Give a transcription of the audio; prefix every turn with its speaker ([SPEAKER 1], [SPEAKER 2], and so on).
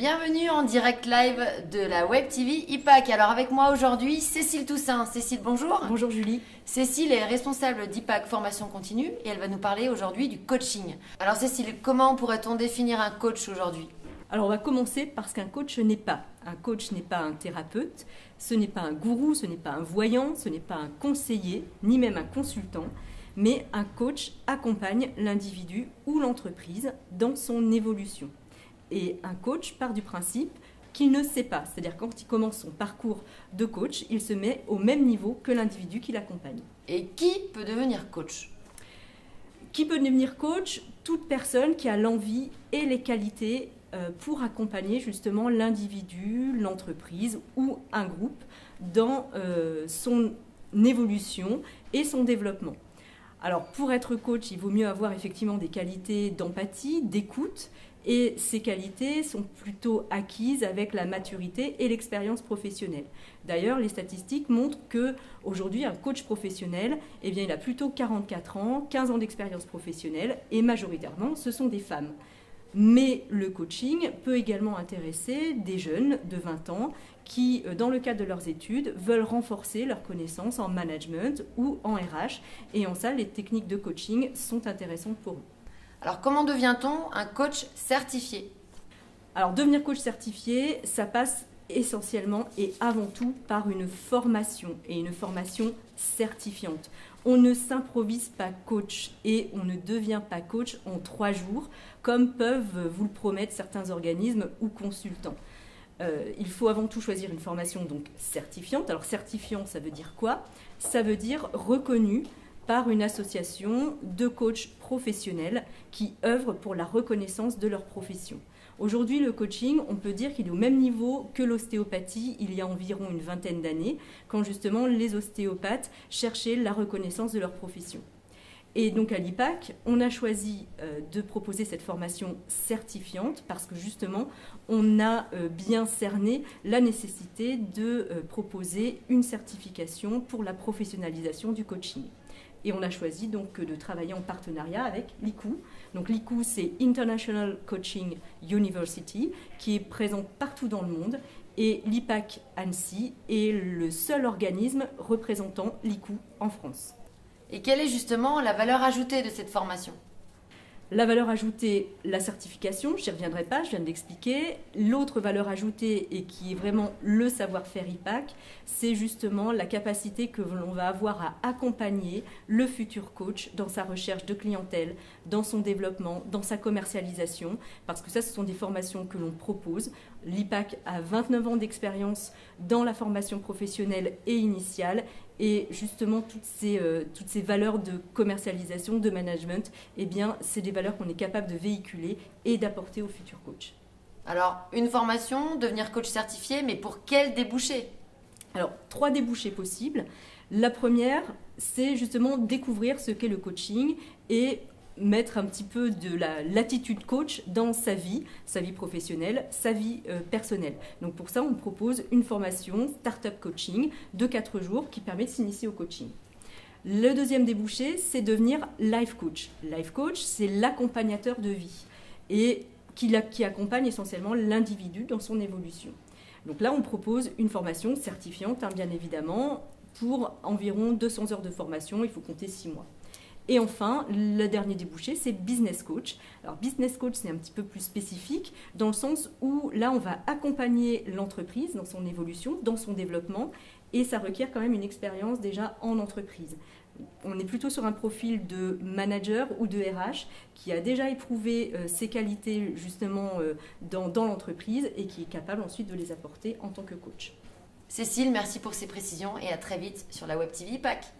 [SPEAKER 1] Bienvenue en direct live de la Web TV IPAC. Alors avec moi aujourd'hui, Cécile Toussaint. Cécile, bonjour.
[SPEAKER 2] Bonjour Julie.
[SPEAKER 1] Cécile est responsable d'IPAC Formation Continue et elle va nous parler aujourd'hui du coaching. Alors Cécile, comment pourrait-on définir un coach aujourd'hui ?
[SPEAKER 2] Alors on va commencer par ce qu'un coach n'est pas. Un coach n'est pas un thérapeute, ce n'est pas un gourou, ce n'est pas un voyant, ce n'est pas un conseiller, ni même un consultant, mais un coach accompagne l'individu ou l'entreprise dans son évolution. Et un coach part du principe qu'il ne sait pas, c'est-à-dire quand il commence son parcours de coach, il se met au même niveau que l'individu qui l'accompagne.
[SPEAKER 1] Et qui peut devenir coach ?
[SPEAKER 2] Qui peut devenir coach ? Toute personne qui a l'envie et les qualités pour accompagner justement l'individu, l'entreprise ou un groupe dans son évolution et son développement. Alors pour être coach, il vaut mieux avoir effectivement des qualités d'empathie, d'écoute, et ces qualités sont plutôt acquises avec la maturité et l'expérience professionnelle. D'ailleurs, les statistiques montrent qu'aujourd'hui, un coach professionnel, il a plutôt 44 ans, 15 ans d'expérience professionnelle, et majoritairement, ce sont des femmes. Mais le coaching peut également intéresser des jeunes de 20 ans qui, dans le cadre de leurs études, veulent renforcer leurs connaissances en management ou en RH. Et en ça, les techniques de coaching sont intéressantes pour eux.
[SPEAKER 1] Alors comment devient-on un coach certifié ?
[SPEAKER 2] Alors devenir coach certifié, ça passe essentiellement et avant tout par une formation et une formation certifiante. On ne s'improvise pas coach et on ne devient pas coach en 3 jours comme peuvent vous le promettre certains organismes ou consultants. Il faut avant tout choisir une formation donc certifiante. Alors certifiant, ça veut dire quoi ? Ça veut dire reconnu par une association de coachs professionnels qui œuvrent pour la reconnaissance de leur profession. Aujourd'hui, le coaching, on peut dire qu'il est au même niveau que l'ostéopathie il y a environ une vingtaine d'années, quand justement les ostéopathes cherchaient la reconnaissance de leur profession. Et donc à l'IPAC, on a choisi de proposer cette formation certifiante parce que justement, on a bien cerné la nécessité de proposer une certification pour la professionnalisation du coaching. Et on a choisi donc de travailler en partenariat avec l'ICU. Donc l'ICU, c'est International Coaching University, qui est présente partout dans le monde. Et l'IPAC Annecy est le seul organisme représentant l'ICU en France.
[SPEAKER 1] Et quelle est justement la valeur ajoutée de cette formation ?
[SPEAKER 2] La valeur ajoutée, la certification, je n'y reviendrai pas, je viens de l'expliquer. L'autre valeur ajoutée, et qui est vraiment le savoir-faire IPAC, c'est justement la capacité que l'on va avoir à accompagner le futur coach dans sa recherche de clientèle, dans son développement, dans sa commercialisation, parce que ça, ce sont des formations que l'on propose. L'IPAC a 29 ans d'expérience dans la formation professionnelle et initiale, et justement, toutes ces valeurs de commercialisation, de management, c'est des valeurs qu'on est capable de véhiculer et d'apporter aux futurs coachs.
[SPEAKER 1] Alors, une formation, devenir coach certifié, mais pour quel débouché ?
[SPEAKER 2] Alors, 3 débouchés possibles. La première, c'est justement découvrir ce qu'est le coaching et mettre un petit peu de l'attitude coach dans sa vie professionnelle, sa vie personnelle. Donc pour ça, on propose une formation Startup Coaching de 4 jours qui permet de s'initier au coaching. Le deuxième débouché, c'est devenir life coach. Life coach, c'est l'accompagnateur de vie et qui accompagne essentiellement l'individu dans son évolution. Donc là, on propose une formation certifiante, bien évidemment, pour environ 200 heures de formation, il faut compter 6 mois. Et enfin, le dernier débouché, c'est business coach. Alors business coach, c'est un petit peu plus spécifique dans le sens où là, on va accompagner l'entreprise dans son évolution, dans son développement, et ça requiert quand même une expérience déjà en entreprise. On est plutôt sur un profil de manager ou de RH qui a déjà éprouvé ses qualités justement dans l'entreprise et qui est capable ensuite de les apporter en tant que coach.
[SPEAKER 1] Cécile, merci pour ces précisions et à très vite sur la Web TV IPAC.